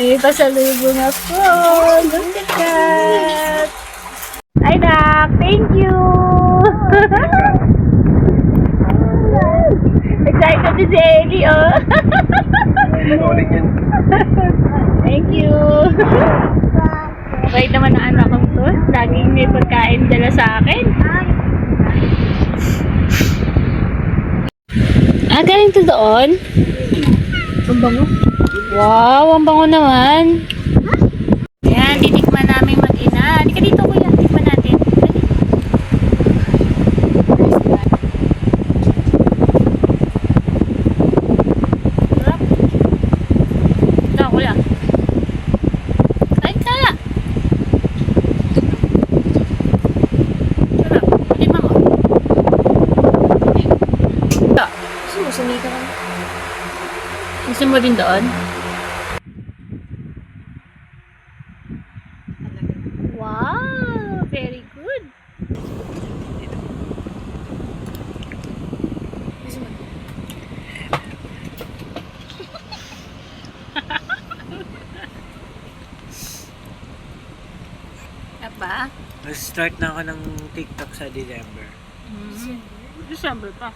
May pasalubong ako. Look at that. Hi, Doc. Thank you. Excited si Ellie, oh. Thank you. Wait naman ang anak kong to. Laging may pagkain dala sa akin. Galing to doon? Ang bango. Wow, ang bango naman. Ayan, titikman namin mag-ina. Hindi ka dito, kuya. Tikman natin. Sarap. Ito, kuya. Kain ka. Sarap. Tikman mo. Ito. Sumusumi ka lang. Gusto mo din doon? Wow! Very good! Apa? Start na ako ng TikTok sa December. December pa.